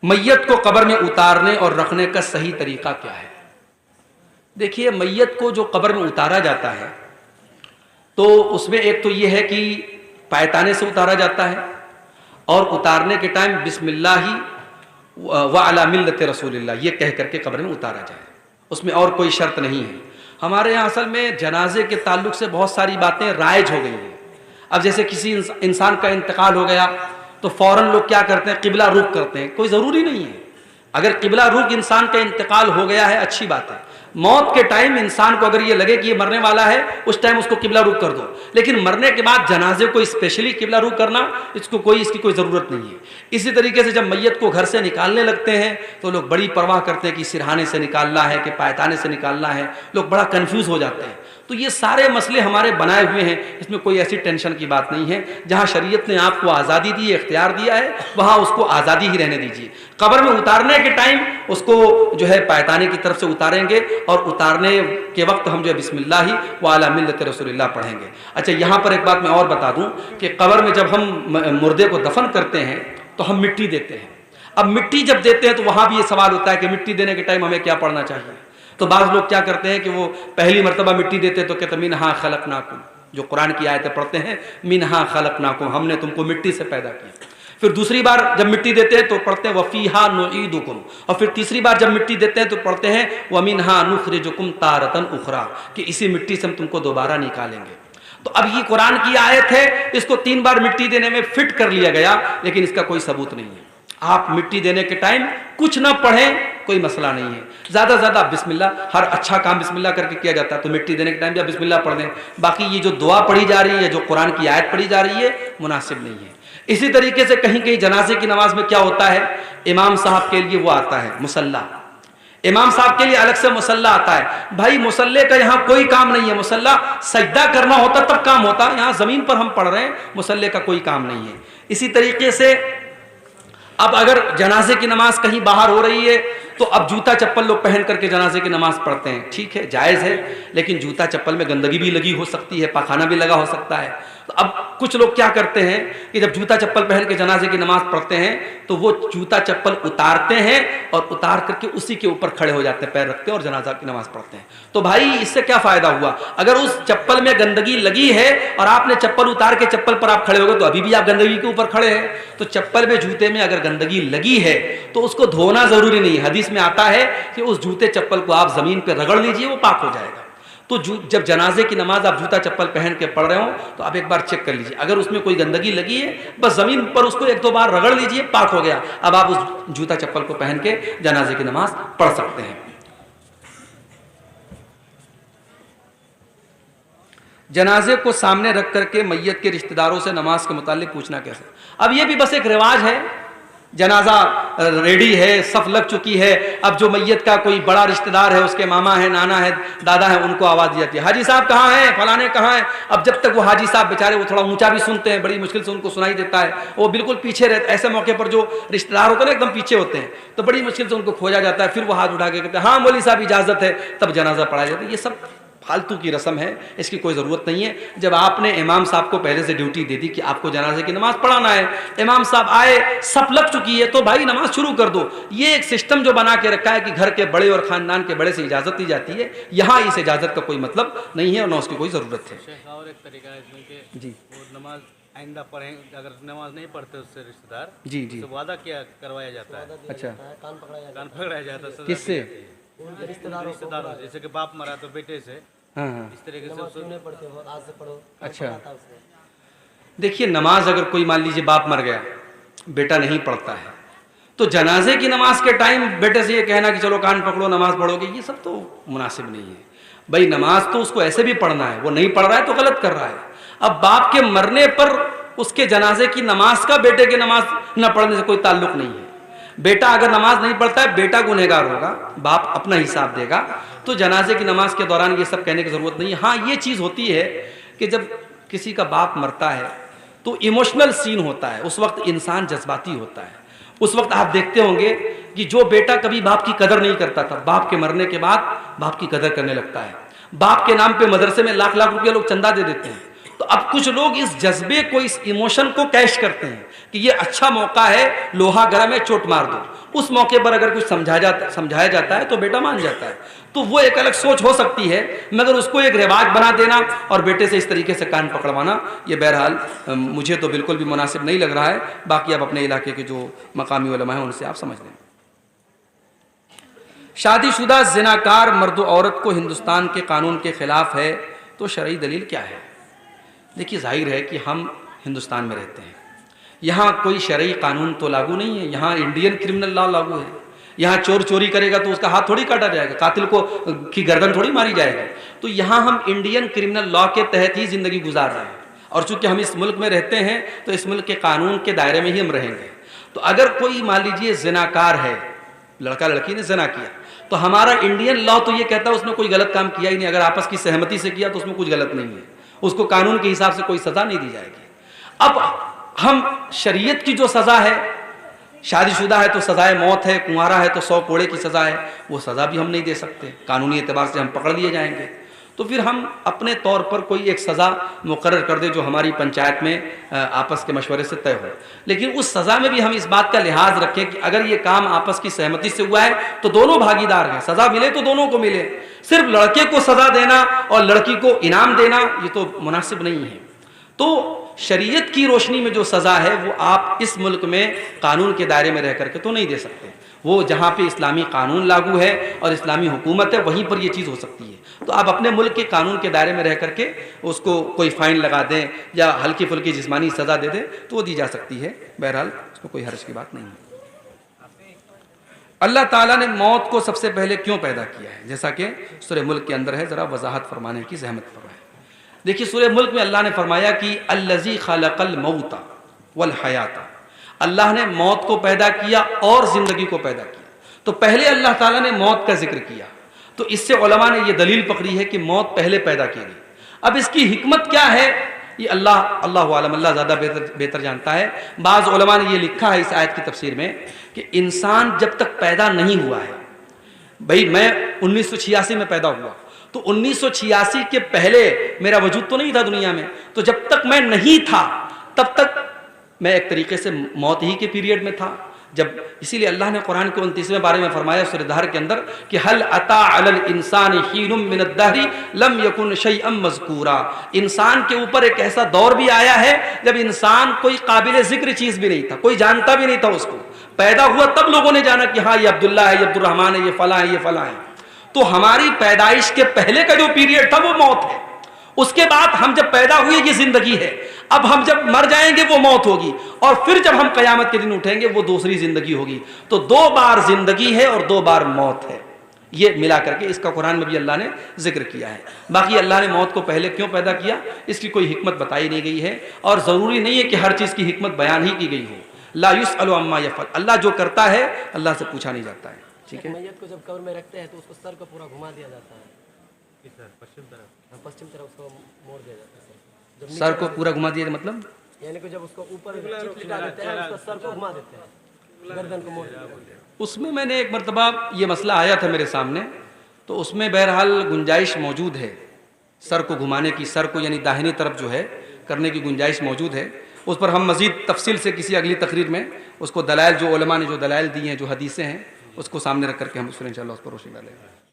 मैयत को कब्र में उतारने और रखने का सही तरीका क्या है? देखिए, मैयत को जो कब्र में उतारा जाता है तो उसमें एक तो ये है कि पायताने से उतारा जाता है और उतारने के टाइम बिस्मिल्लाही व अला मिल्लत रसूलिल्लाह ये कह करके कब्र में उतारा जाए, उसमें और कोई शर्त नहीं है। हमारे यहाँ असल में जनाजे के ताल्लुक से बहुत सारी बातें राइज हो गई हैं। अब जैसे किसी इंसान का इंतकाल हो गया तो फौरन लोग क्या करते हैं, किबला रुख करते हैं। कोई ज़रूरी नहीं है। अगर किबला रुख इंसान का इंतकाल हो गया है अच्छी बात है। मौत के टाइम इंसान को अगर ये लगे कि ये मरने वाला है उस टाइम उसको किबला रुख कर दो, लेकिन मरने के बाद जनाजे को स्पेशली किबला रुख करना इसकी कोई ज़रूरत नहीं है। इसी तरीके से जब मैयत को घर से निकालने लगते हैं तो लोग बड़ी परवाह करते हैं कि सिरहाने से निकालना है कि पायताने से निकालना है, लोग बड़ा कन्फ्यूज़ हो जाते हैं। तो ये सारे मसले हमारे बनाए हुए हैं, इसमें कोई ऐसी टेंशन की बात नहीं है। जहाँ शरीयत ने आपको आज़ादी दी है, इख्तियार दिया है, वहाँ उसको आज़ादी ही रहने दीजिए। कब्र में उतारने के टाइम उसको जो है पायताने की तरफ से उतारेंगे और उतारने के वक्त हम जो है बिस्मिल्लाही व अला मिल्लत रसूलिल्लाह पढ़ेंगे। अच्छा, यहाँ पर एक बात मैं और बता दूँ कि कब्र में जब हम मुर्दे को दफन करते हैं तो हम मिट्टी देते हैं। अब मिट्टी जब देते हैं तो वहाँ भी ये सवाल होता है कि मिट्टी देने के टाइम हमें क्या पढ़ना चाहिए। तो बाज़ लोग क्या करते हैं कि वो पहली मरतबा मिट्टी देते तो कहते मिन्हा खलकनाकुम, जो कुरान की आयतें पढ़ते हैं, मिन्हा खलकनाकुम, हमने तुमको मिट्टी से पैदा किया। फिर दूसरी बार जब मिट्टी देते हैं तो पढ़ते हैं वफ़ीहा नुईदुकुम, और फिर तीसरी बार जब मिट्टी देते हैं तो पढ़ते हैं वमिन्हा नुखरिजुकुम तारतन उखरा, कि इसी मिट्टी से हम तुमको दोबारा निकालेंगे। तो अब ये कुरान की आयत है, इसको 3 बार मिट्टी देने में फिट कर लिया गया, लेकिन इसका कोई सबूत नहीं है। आप मिट्टी देने के टाइम कुछ ना पढ़ें, कोई मसला नहीं है। ज़्यादा से ज़्यादा बिस्मिल्लाह, हर अच्छा काम बिस्मिल्लाह करके किया जाता है, तो मिट्टी देने के टाइम भी आप बिस्मिल्लाह पढ़ दें। बाकी ये जो दुआ पढ़ी जा रही है, जो कुरान की आयत पढ़ी जा रही है, मुनासिब नहीं है। इसी तरीके से कहीं कहीं जनाजे की नमाज में क्या होता है, इमाम साहब के लिए वो आता है मुसल्ला, इमाम साहब के लिए अलग से मुसल्ला आता है। भाई मुसल्ले का यहाँ कोई काम नहीं है, मुसल्ला सजदा करना होता तब काम होता, यहाँ ज़मीन पर हम पढ़ रहे हैं, मुसल्ले का कोई काम नहीं है। इसी तरीके से अब अगर जनाजे की नमाज कहीं बाहर हो रही है तो अब जूता चप्पल लोग पहन करके जनाजे की नमाज पढ़ते हैं, ठीक है, जायज़ है, लेकिन जूता चप्पल में गंदगी भी लगी हो सकती है, पाखाना भी लगा हो सकता है। तो अब कुछ लोग क्या करते हैं कि जब जूता चप्पल पहन के जनाजे की नमाज पढ़ते हैं तो वो जूता चप्पल उतारते हैं और उतार करके उसी के ऊपर खड़े हो जाते हैं, पैर रखते हैं और जनाजा की नमाज पढ़ते हैं। तो भाई इससे क्या फ़ायदा हुआ? अगर उस चप्पल में गंदगी लगी है और आपने चप्पल उतार के चप्पल पर आप खड़े हो गए तो अभी भी आप गंदगी के ऊपर खड़े हैं। तो चप्पल में, जूते में अगर गंदगी लगी है तो उसको धोना ज़रूरी नहीं है। हदीस में आता है कि उस जूते चप्पल को आप ज़मीन पर रगड़ लीजिए, वो पाक हो जाएगा। तो जब जनाजे की नमाज आप जूता चप्पल पहन के पढ़ रहे हो तो आप एक बार चेक कर लीजिए, अगर उसमें कोई गंदगी लगी है बस ज़मीन पर उसको 1-2 बार रगड़ लीजिए, पाक हो गया। अब आप उस जूता चप्पल को पहन के जनाजे की नमाज पढ़ सकते हैं। जनाजे को सामने रख करके मैयत के रिश्तेदारों से नमाज के मुतालिक पूछना कैसे? अब ये भी बस एक रिवाज है, जनाजा रेडी है, सफ लग चुकी है, अब जो मैयत का कोई बड़ा रिश्तेदार है, उसके मामा है, नाना है, दादा है, उनको आवाज़ दी जाती है, हाजी साहब कहाँ हैं, फलाने कहाँ हैं। अब जब तक वो हाजी साहब बेचारे वो थोड़ा ऊंचा भी सुनते हैं, बड़ी मुश्किल से उनको सुनाई देता है, वो बिल्कुल पीछे रहते, ऐसे मौके पर जो रिश्तेदार होते हैं ना एकदम पीछे होते हैं, तो बड़ी मुश्किल से उनको खोजा जाता है। फिर वो हाथ उठा के कहते हैं हाँ मौलवी साहब इजाज़त है, तब जनाजा पढ़ाया जाता है। ये सब फालतू की रस्म है, इसकी कोई ज़रूरत नहीं है। जब आपने इमाम साहब को पहले से ड्यूटी दे दी कि आपको जनाजे की नमाज पढ़ाना है, इमाम साहब आए, सब लग चुकी है, तो भाई नमाज शुरू कर दो। ये एक सिस्टम जो बना के रखा है कि घर के बड़े और ख़ानदान के बड़े से इजाज़त दी जाती है, यहाँ इस इजाज़त का कोई मतलब नहीं है और ना उसकी कोई ज़रूरत है। और एक तरीका है इसमें कि जी, वो नमाज आइंदा पढ़ें, अगर नमाज नहीं पढ़ते उससे रिश्तेदार, जी जी, तो वादा क्या करवाया जाता है, अच्छा, कान पकड़ाया जाता है। किससे? रिश्तेदारों, जैसे कि बाप मरा तो बेटे से, हाँ हाँ, इस तरीके से सुनने पड़ते हैं, आज से पढ़ो। अच्छा, देखिए नमाज अगर कोई मान लीजिए बाप मर गया, बेटा नहीं पढ़ता है, तो जनाजे की नमाज के टाइम बेटे से ये कहना कि चलो कान पकड़ो नमाज पढ़ोगे, ये सब तो मुनासिब नहीं है। भाई नमाज तो उसको ऐसे भी पढ़ना है, वो नहीं पढ़ रहा है तो गलत कर रहा है। अब बाप के मरने पर उसके जनाजे की नमाज का बेटे की नमाज न पढ़ने से कोई ताल्लुक नहीं है। बेटा अगर नमाज नहीं पढ़ता है, बेटा गुनहगार होगा, बाप अपना हिसाब देगा। तो जनाजे की नमाज के दौरान ये सब कहने की ज़रूरत नहीं है। हाँ ये चीज़ होती है कि जब किसी का बाप मरता है तो इमोशनल सीन होता है, उस वक्त इंसान जज्बाती होता है। उस वक्त आप देखते होंगे कि जो बेटा कभी बाप की कदर नहीं करता था, बाप के मरने के बाद बाप की कदर करने लगता है। बाप के नाम पे मदरसे में लाख लाख रुपया लोग चंदा दे देते हैं, तो अब कुछ लोग इस जज्बे को, इस इमोशन को कैश करते हैं कि ये अच्छा मौका है, लोहा गर्म है, चोट मार दो। उस मौके पर अगर कुछ समझाया जाता है तो बेटा मान जाता है। तो वो एक अलग सोच हो सकती है, मगर उसको एक रिवाज बना देना और बेटे से इस तरीके से कान पकड़वाना, ये बहरहाल मुझे तो बिल्कुल भी मुनासिब नहीं लग रहा है। बाकी आप अपने इलाके के जो मकामी उलमा हैं उनसे आप समझ लें। शादीशुदा जिनाकार मर्द औरत को हिंदुस्तान के कानून के खिलाफ है, तो शरई दलील क्या है? देखिए, जाहिर है कि हम हिंदुस्तान में रहते हैं, यहाँ कोई शरई कानून तो लागू नहीं है, यहाँ इंडियन क्रिमिनल लॉ लागू है। यहाँ चोर चोरी करेगा तो उसका हाथ थोड़ी काटा जाएगा, कातिल को की गर्दन थोड़ी मारी जाएगी। तो यहाँ हम इंडियन क्रिमिनल लॉ के तहत ही जिंदगी गुजार रहे हैं, और चूंकि हम इस मुल्क में रहते हैं तो इस मुल्क के कानून के दायरे में ही हम रहेंगे। तो अगर कोई मान लीजिए जिनाकार है, लड़का लड़की ने जिना किया, तो हमारा इंडियन लॉ तो ये कहता है उसने कोई गलत काम किया ही नहीं। अगर आपस की सहमति से किया तो उसमें कुछ गलत नहीं है, उसको कानून के हिसाब से कोई सजा नहीं दी जाएगी। अब हम शरीयत की जो सजा है, शादीशुदा है तो सजाए मौत है, कुंवारा है तो 100 कोड़े की सजा है, वो सजा भी हम नहीं दे सकते, कानूनी एतबार से हम पकड़ लिए जाएंगे। तो फिर हम अपने तौर पर कोई एक सज़ा मुकर्रर कर दे जो हमारी पंचायत में आपस के मशवरे से तय हो। लेकिन उस सज़ा में भी हम इस बात का लिहाज रखें कि अगर ये काम आपस की सहमति से हुआ है तो दोनों भागीदार हैं, सज़ा मिले तो दोनों को मिले। सिर्फ लड़के को सज़ा देना और लड़की को इनाम देना ये तो मुनासिब नहीं है। तो शरीयत की रोशनी में जो सज़ा है वो आप इस मुल्क में कानून के दायरे में रह करके तो नहीं दे सकते। वो जहाँ पे इस्लामी कानून लागू है और इस्लामी हुकूमत है वहीं पर ये चीज़ हो सकती है। तो आप अपने मुल्क के कानून के दायरे में रह करके उसको कोई फ़ाइन लगा दें या हल्की फुल्की जिस्मानी सज़ा दे दें तो वो दी जा सकती है। बहरहाल उसमें कोई हर्ज की बात नहीं है। अल्लाह ताला ने मौत को सबसे पहले क्यों पैदा किया है, जैसा कि सूरह मुल्क के अंदर है, ज़रा वजाहत फरमाने की ज़हमत फरमाएं। देखिए, सूरह मुल्क में अल्लाह ने फरमाया कि अल्लज़ी खलक़ल मौता वल हयाता, अल्लाह ने मौत को पैदा किया और ज़िंदगी को पैदा किया। तो पहले अल्लाह ताला ने मौत का जिक्र किया, तो इससे उलमा ने यह दलील पकड़ी है कि मौत पहले पैदा की गई। अब इसकी हिकमत क्या है ये अल्लाह आलम, अल्लाह ज़्यादा बेहतर जानता है। बाज़ उलमा ने यह लिखा है इस आयत की तफसीर में कि इंसान जब तक पैदा नहीं हुआ है, भाई मैं 1986 में पैदा हुआ तो 1986 के पहले मेरा वजूद तो नहीं था दुनिया में, तो जब तक मैं नहीं था तब तक मैं एक तरीके से मौत ही के पीरियड में था। जब इसीलिए अल्लाह ने कुरान के 29वें बारे में फरमाया सूरह दहर के अंदर कि हल अता अलल इंसान हीनुम मिनद दहरी लम यकुन शैअम मज़कूरा, इंसान के ऊपर एक ऐसा दौर भी आया है जब इंसान कोई काबिल जिक्र चीज़ भी नहीं था, कोई जानता भी नहीं था उसको। पैदा हुआ तब लोगों ने जाना कि हाँ ये अब्दुल्ला है, ये अब्दुर्रहमान है, ये फला है, ये फला है। तो हमारी पैदाइश के पहले का जो पीरियड था वो मौत है। उसके बाद हम जब पैदा हुए ये जिंदगी है, अब हम जब मर जाएंगे वो मौत होगी, और फिर जब हम कयामत के दिन उठेंगे वो दूसरी जिंदगी होगी। तो 2 बार जिंदगी है और 2 बार मौत है, ये मिला करके इसका कुरान में भी अल्लाह ने जिक्र किया है। बाकी अल्लाह ने मौत को पहले क्यों पैदा किया इसकी कोई हिकमत बताई नहीं गई है, और ज़रूरी नहीं है कि हर चीज़ की हिकमत बयान ही की गई हो। ला युसअलु अम्मा यफ़अल, अल्लाह जो करता है अल्लाह से पूछा नहीं जाता है। ठीक है, मैयत को जब कब्र में रखते हैं तो उसको सर को पूरा घुमा दिया जाता है, पश्चिम तरफ, पश्चिम तरफ उसको मोड़ दिया जाता है। जब सर को पूरा घुमा दिया मतलब यानी कि जब उसको ऊपर चित लिटा देते हैं उसका सर को घुमा देते हैं, गर्दन को मोड़ देते हैं। उसमें मैंने एक मरतबा ये मसला आया था मेरे सामने, तो उसमें बहरहाल गुंजाइश मौजूद है सर को घुमाने की, सर को यानी दाहिनी तरफ जो है करने की गुंजाइश मौजूद है। उस पर हम मज़ीद तफसील से किसी अगली तकरीर में उसको दलाइल जो उलमा ने जो दलाइल दी हैं, जो हदीसें हैं, उसको सामने रख करके हम उस पर इंशाअल्लाह उस पर रोशनी डालेंगे।